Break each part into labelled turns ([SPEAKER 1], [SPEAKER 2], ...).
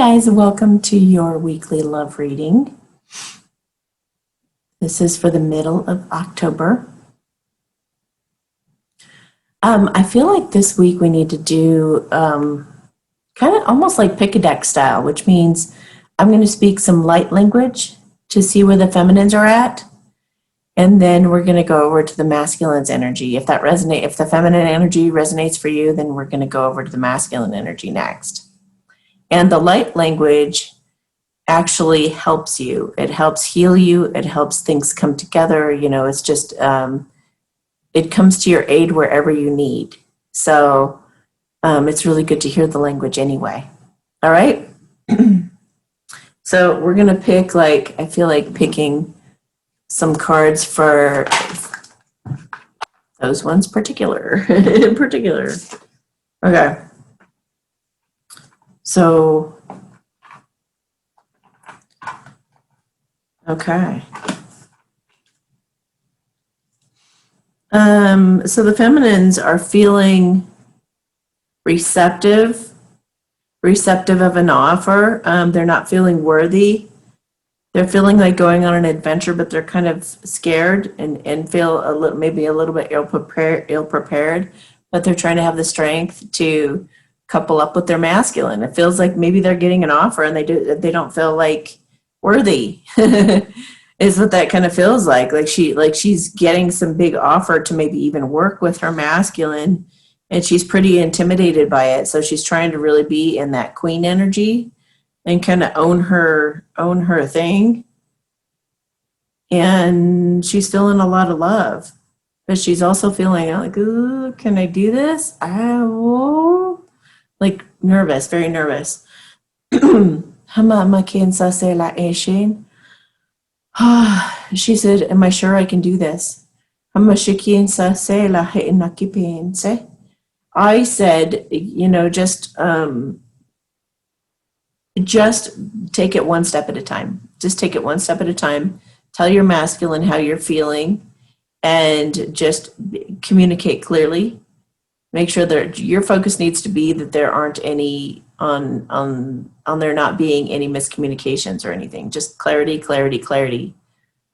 [SPEAKER 1] guys, welcome to your weekly love reading. This is for the middle of October. I feel like this week we need to do kind of almost like pick a deck style, which means I'm going to speak some light language to see where the feminines are at. And then we're going to go over to the masculine's energy. If the feminine energy resonates for you, then we're going to go over to the masculine energy next. And the light language actually helps you. It helps heal you. It helps things come together. It's just, it comes to your aid wherever you need. So it's really good to hear the language anyway. All right. So we're going to pick, I feel like picking some cards for those ones in particular. Okay. So, okay. So the feminines are feeling receptive of an offer. They're not feeling worthy. They're feeling like going on an adventure, but they're kind of scared and feel maybe a little bit ill prepared, but they're trying to have the strength to couple up with their masculine. It feels like maybe they're getting an offer and they don't feel like worthy. Is what that kind of feels like. Like she's getting some big offer to maybe even work with her masculine, and she's pretty intimidated by it. So she's trying to really be in that queen energy and kind of own her thing. And she's feeling a lot of love, but she's also feeling like, ooh, can I do this? Like nervous, very nervous. She said, am I sure I can do this? I said, just take it one step at a time. Just take it one step at a time. Tell your masculine how you're feeling and just communicate clearly. Make sure that your focus needs to be that there aren't any on there not being any miscommunications or anything. Just clarity.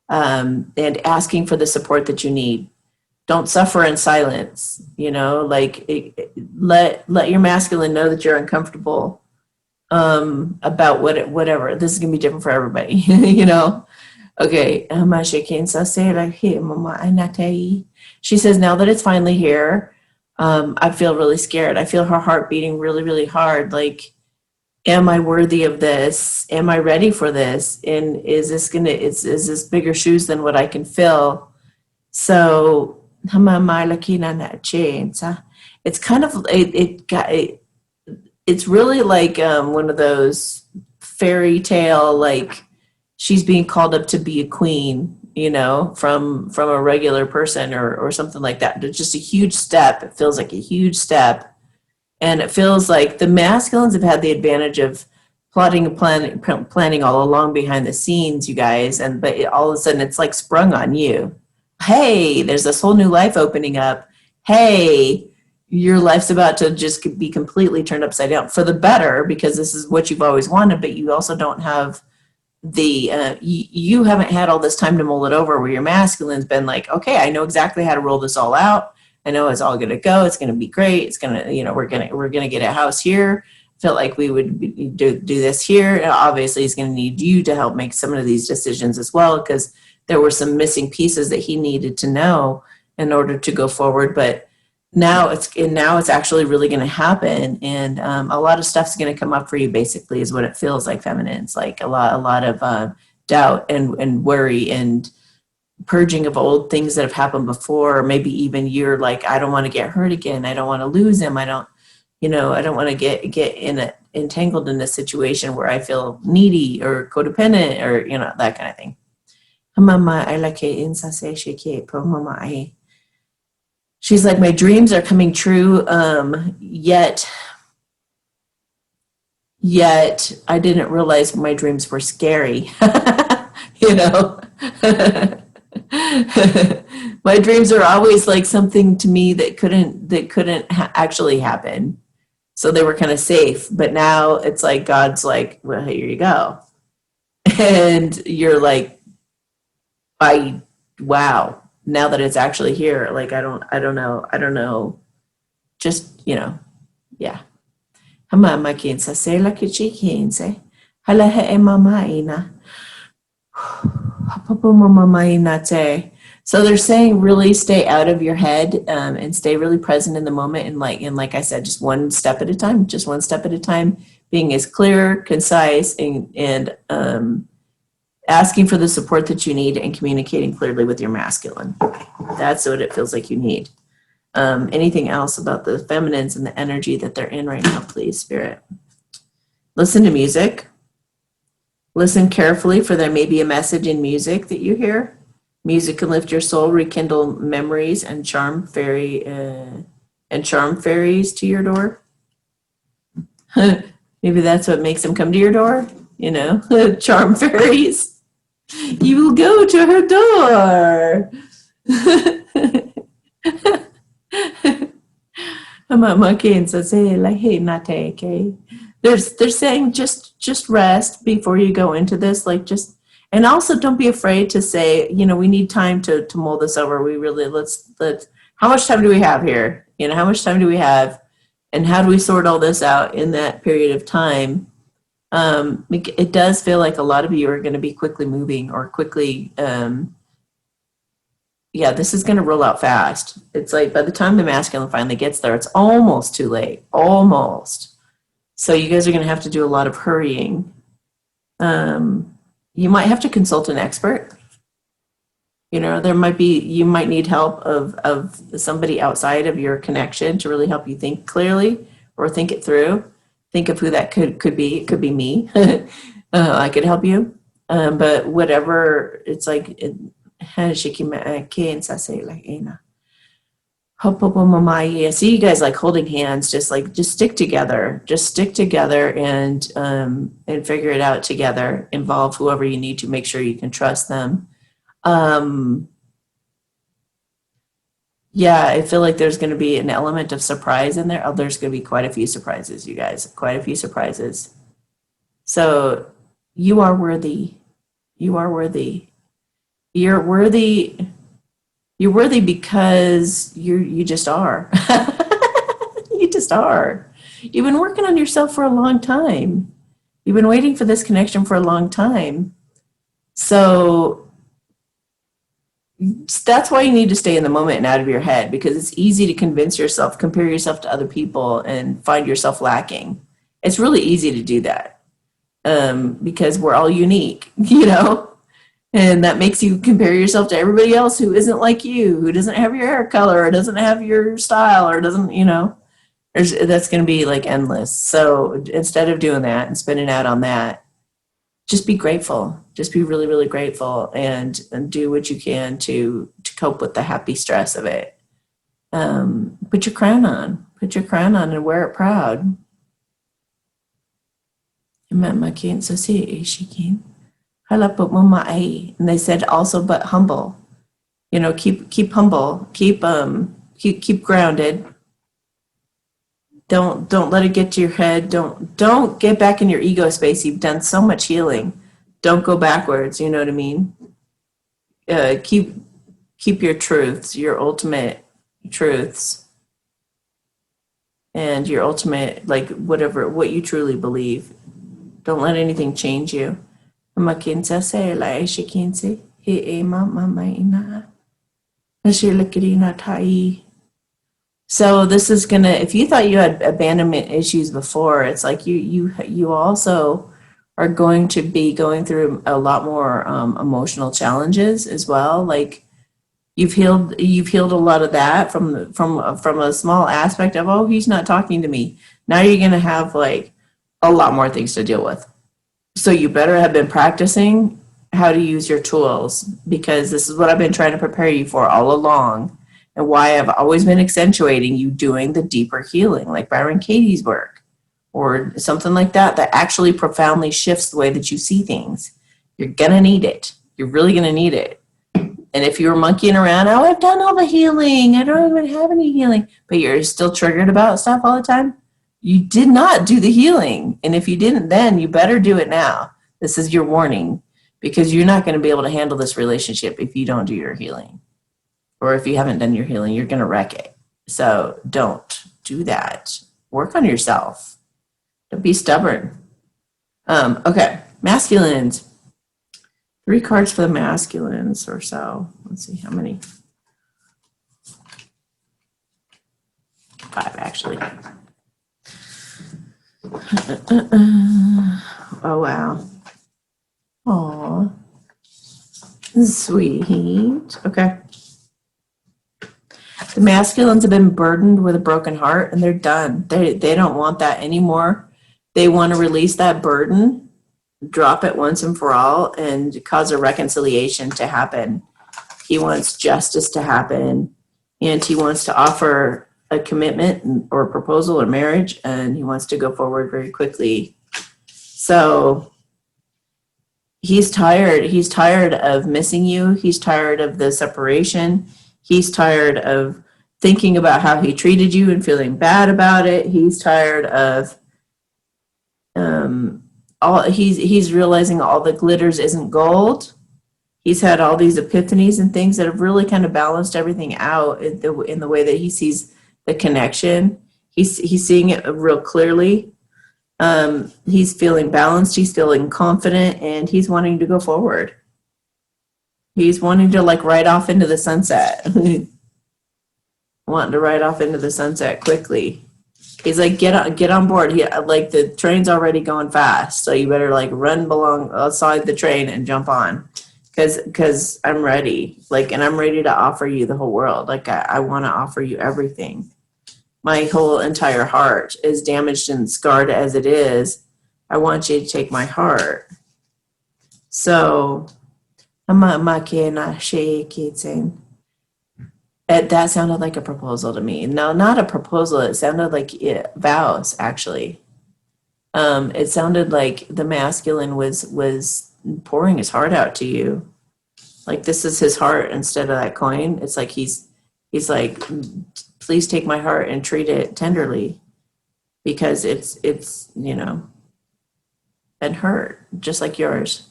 [SPEAKER 1] And asking for the support that you need. Don't suffer in silence. Let your masculine know that you're uncomfortable about whatever. This is gonna be different for everybody. Okay. She says, now that it's finally here, I feel really scared. I feel her heart beating really, really hard. Like, am I worthy of this? Am I ready for this? And is this bigger shoes than what I can fill? So, it's kind of, it's really like one of those fairy tale, like she's being called up to be a queen, from a regular person or something like that. It's just a huge step. It feels like a huge step. And it feels like the masculines have had the advantage of plotting and planning all along behind the scenes, you guys. But all of a sudden it's like sprung on you. Hey, there's this whole new life opening up. Hey, your life's about to just be completely turned upside down for the better, because this is what you've always wanted, but you also don't have you haven't had all this time to mull it over, where your masculine's been like, okay, I know exactly how to roll this all out. I know it's all going to go. It's going to be great. It's going to, we're going to get a house here. Felt like we would do this here. And obviously, he's going to need you to help make some of these decisions as well, because there were some missing pieces that he needed to know in order to go forward. But now it's actually really going to happen, and a lot of stuff's going to come up for you. Basically, is what it feels like. Feminines, like a lot of doubt and worry and purging of old things that have happened before, or maybe even you're like, I don't want to get hurt again. I don't want to lose him. I don't want to get entangled in this situation where I feel needy or codependent or, that kind of thing. She's like, my dreams are coming true. Yet I didn't realize my dreams were scary. My dreams are always like something to me that couldn't actually happen. So they were kind of safe. But now it's like God's like, well, here you go. And you're like, wow, now that it's actually here, like I don't know. Just, yeah. Hamama kinsa se la kichi kinse. Hala he mama ina. So they're saying really stay out of your head, and stay really present in the moment, and like I said, just one step at a time, being as clear, concise, and asking for the support that you need and communicating clearly with your masculine. That's what it feels like you need. Anything else about the feminines and the energy that they're in right now, please, Spirit? Listen to music. Listen carefully, for there may be a message in music that you hear. Music can lift your soul, rekindle memories, and charm fairies to your door. Maybe that's what makes them come to your door. Charm fairies. You will go to her door. They're saying just rest before you go into this, and also don't be afraid to say, we need time to mull this over. We really let's how much time do we have here? How much time do we have, and how do we sort all this out in that period of time? It does feel like a lot of you are going to be quickly moving or quickly this is going to roll out fast. It's like by the time the masculine finally gets there, it's almost too late. Almost. So you guys are going to have to do a lot of hurrying. You might have to consult an expert. You might need help of somebody outside of your connection to really help you think clearly or think it through. Think of who that could be. It could be me. I could help you. But whatever, it's like, see you guys like holding hands, just stick together, and figure it out together. Involve whoever you need to, make sure you can trust them. I feel like there's going to be an element of surprise in there. There's going to be quite a few surprises, you guys, quite a few surprises. So you are worthy. You're worthy because you just are. You just are. You've been working on yourself for a long time. You've been waiting for this connection for a long time. So that's why you need to stay in the moment and out of your head, because it's easy to compare yourself to other people and find yourself lacking. It's really easy to do that because we're all unique, and that makes you compare yourself to everybody else who isn't like you, who doesn't have your hair color or doesn't have your style or doesn't, that's going to be like endless. So instead of doing that and spending out on that, just be grateful. Just be really, really grateful and do what you can to cope with the happy stress of it. Put your crown on. Put your crown on and wear it proud. And they said also, but humble. Keep humble. Keep grounded. Don't let it get to your head. Don't get back in your ego space. You've done so much healing. Don't go backwards. You know what I mean? Keep your truths, your ultimate truths, and your ultimate, what you truly believe. Don't let anything change you. So this is gonna, if you thought you had abandonment issues before, it's like you also are going to be going through a lot more emotional challenges as well. Like you've healed a lot of that from a small aspect of, oh, he's not talking to me. Now you're gonna have like a lot more things to deal with. So you better have been practicing how to use your tools, because this is what I've been trying to prepare you for all along, and why I've always been accentuating you doing the deeper healing, like Byron Katie's work, or something like that actually profoundly shifts the way that you see things. You're gonna need it. You're really gonna need it. And if you're monkeying around, oh, I've done all the healing, I don't even have any healing, but you're still triggered about stuff all the time, You did not do the healing. And if you didn't then, you better do it now. This is your warning, because you're not going to be able to handle this relationship if you don't do your healing. Or if you haven't done your healing, you're going to wreck it. So don't do that. Work on yourself. Don't be stubborn. Okay, masculines. 3 cards for the masculines or so. Let's see how many. 5, actually. Oh, wow. Aw. Sweet. Okay. The masculines have been burdened with a broken heart, and they're done. They don't want that anymore. They want to release that burden, drop it once and for all, and cause a reconciliation to happen. He wants justice to happen, and he wants to offer a commitment or a proposal or marriage, and he wants to go forward very quickly. So he's tired. He's tired of missing you. He's tired of the separation. He's tired of thinking about how he treated you and feeling bad about it. He's tired of he's realizing all that glitters isn't gold. He's had all these epiphanies and things that have really kind of balanced everything out in the way that he sees the connection. He's seeing it real clearly. He's feeling balanced. He's feeling confident, and he's wanting to go forward. He's wanting to ride off into the sunset. Wanting to ride off into the sunset quickly. He's like, get on board. The train's already going fast, so you better run along outside the train and jump on, because I'm ready. And I'm ready to offer you the whole world. I want to offer you everything. My whole entire heart is damaged and scarred as it is. I want you to take my heart. So, that sounded like a proposal to me. No, not a proposal. It sounded like vows, actually. It sounded like the masculine was pouring his heart out to you. This is his heart instead of that coin. It's like he's like, please take my heart and treat it tenderly, because it's been hurt just like yours.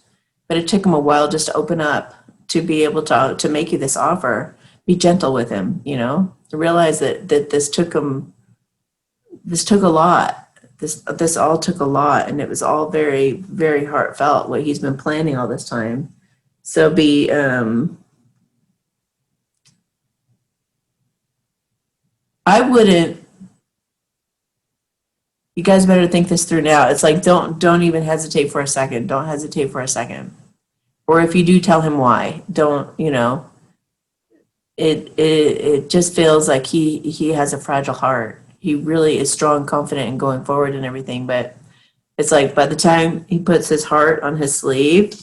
[SPEAKER 1] But it took him a while just to open up, to be able to make you this offer. Be gentle with him, realize that this took a lot. This all took a lot, and it was all very, very heartfelt, what he's been planning all this time. So I wouldn't, you guys better think this through now. It's like, don't even hesitate for a second. Don't hesitate for a second. Or if you do, tell him why. Don't, it just feels like he has a fragile heart. He really is strong, confident, and going forward and everything. But it's like, by the time he puts his heart on his sleeve,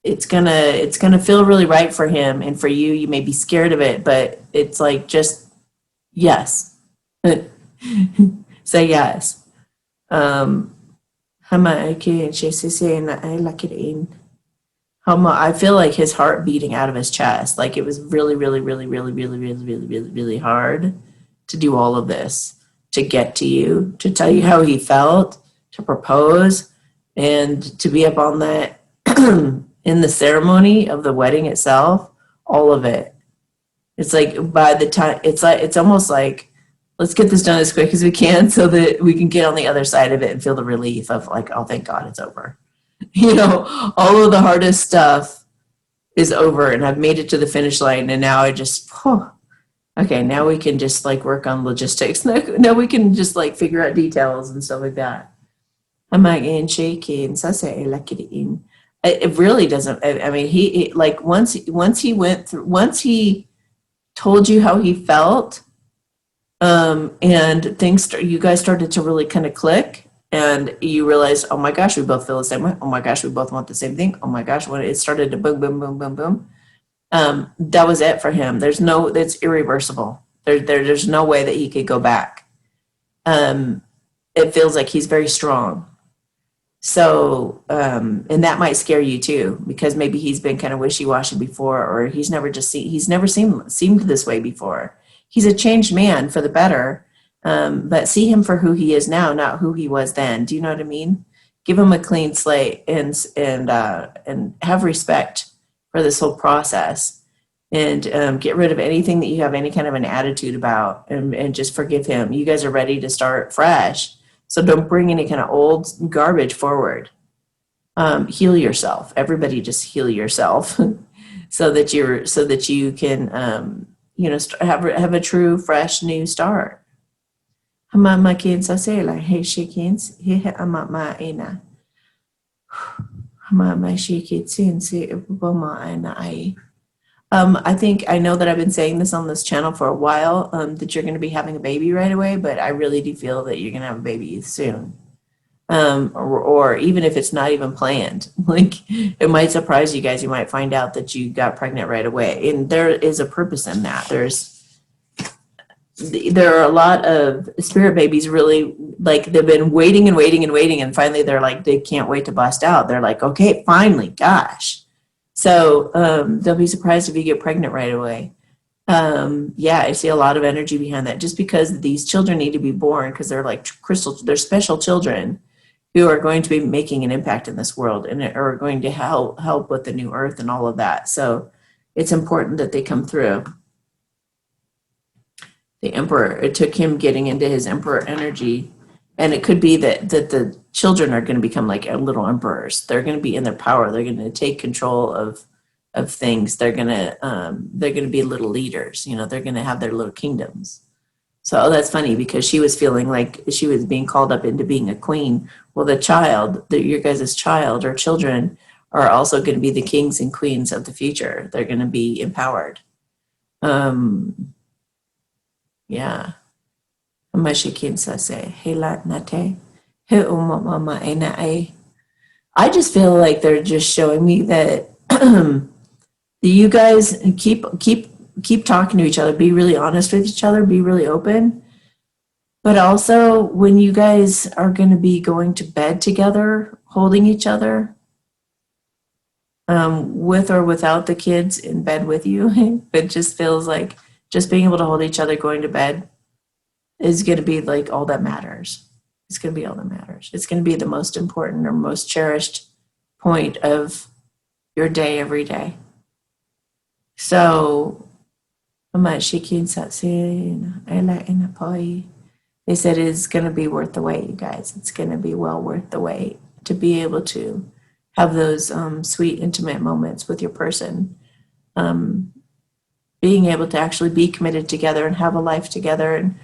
[SPEAKER 1] it's gonna feel really right for him, and for you. You may be scared of it, but it's like, just yes. Say yes. I feel like his heart beating out of his chest. It was really, really, really, really, really, really, really, really, really hard to do all of this, to get to you, to tell you how he felt, to propose, and to be up on that in the ceremony of the wedding itself. All of it. It's like, by the time, it's almost like, let's get this done as quick as we can so that we can get on the other side of it and feel the relief of oh, thank God it's over. All of the hardest stuff is over, and I've made it to the finish line, and now I just, okay, now we can just work on logistics. Now we can just figure out details and stuff like that. It really doesn't, I mean, he once he told you how he felt, and you guys started to really kind of click, and you realized, oh my gosh, we both feel the same way. Oh my gosh, we both want the same thing. Oh my gosh, when it started to boom, boom, boom, boom, boom, that was it for him. It's irreversible. There's no way that he could go back. It feels like he's very strong. So, and that might scare you too, because maybe he's been kind of wishy-washy before, or he's never seemed this way before. He's a changed man for the better, but see him for who he is now, not who he was then. Do you know what I mean? Give him a clean slate and have respect for this whole process, and get rid of anything that you have any kind of an attitude about, and just forgive him. You guys are ready to start fresh. So don't bring any kind of old garbage forward. Heal yourself. Everybody just heal yourself so that you can have a true, fresh, new start. Mama kids, I say like, hey, she kids, here mama ina. Mama she kids, say boma ina I. I think I know that I've been saying this on this channel for a while, that you're going to be having a baby right away, but I really do feel that you're going to have a baby soon. Or even if it's not even planned, like it might surprise you guys. You might find out that you got pregnant right away, and there is a purpose in that. There are a lot of spirit babies really, like, they've been waiting and waiting and waiting, and finally they're like, they can't wait to bust out. They're like, okay, finally, gosh. So they'll be surprised if you get pregnant right away. Yeah, I see a lot of energy behind that, just because these children need to be born, because they're like they're special children who are going to be making an impact in this world and are going to help with the new earth and all of that. So it's important that they come through. The emperor, it took him getting into his emperor energy, and it could be that the children are going to become like little emperors. They're going to be in their power. They're going to take control of things. They're going to be little leaders. They're going to have their little kingdoms. So that's funny, because she was feeling like she was being called up into being a queen. Well, your guys' child or children are also going to be the kings and queens of the future. They're going to be empowered. Yeah. I just feel like they're just showing me that you guys keep talking to each other, be really honest with each other, be really open. But also, when you guys are going to be going to bed together, holding each other, with or without the kids in bed with you, it just feels like just being able to hold each other going to bed is going to be like all that matters. It's going to be all that matters. It's going to be the most important or most cherished point of your day every day. So, they said it's going to be worth the wait, you guys. It's going to be well worth the wait to be able to have those sweet, intimate moments with your person. Being able to actually be committed together and have a life together and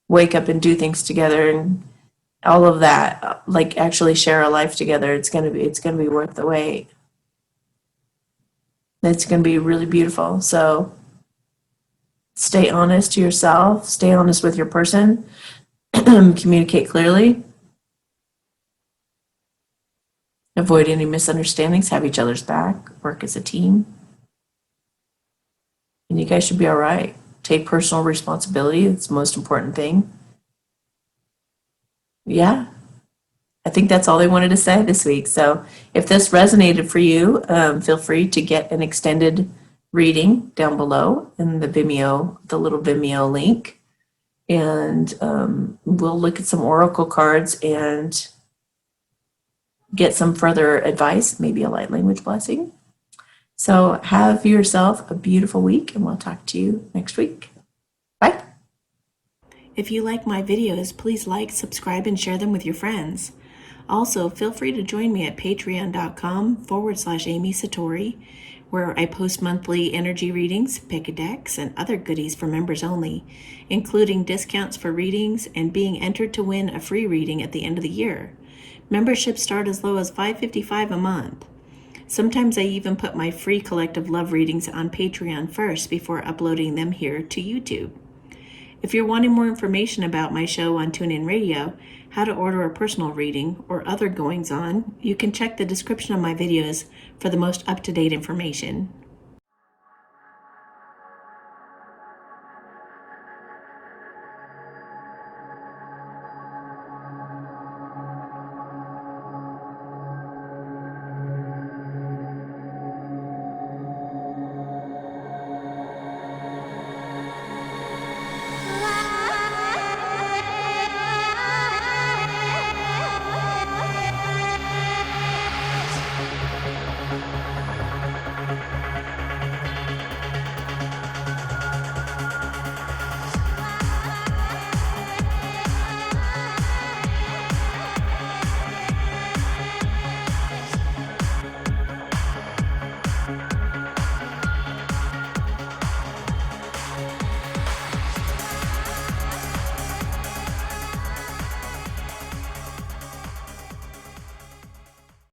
[SPEAKER 1] wake up and do things together and all of that, like actually share a life together. It's going to be worth the wait. It's going to be really beautiful. So stay honest to yourself, stay honest with your person, communicate clearly, avoid any misunderstandings, have each other's back, work as a team. And you guys should be all right. Take personal responsibility. It's the most important thing. Yeah. I think that's all they wanted to say this week. So if this resonated for you, feel free to get an extended reading down below in the little Vimeo link. And we'll look at some oracle cards and get some further advice, maybe a light language blessing. So have yourself a beautiful week, and we'll talk to you next week. Bye. If you like my videos, please like, subscribe, and share them with your friends. Also, feel free to join me at patreon.com/Amy Satori, where I post monthly energy readings, pick a decks, and other goodies for members only, including discounts for readings and being entered to win a free reading at the end of the year. Memberships start as low as $5.55 a month. Sometimes I even put my free collective love readings on Patreon first before uploading them here to YouTube. If you're wanting more information about my show on TuneIn Radio, how to order a personal reading, or other goings-on, you can check the description of my videos for the most up-to-date information.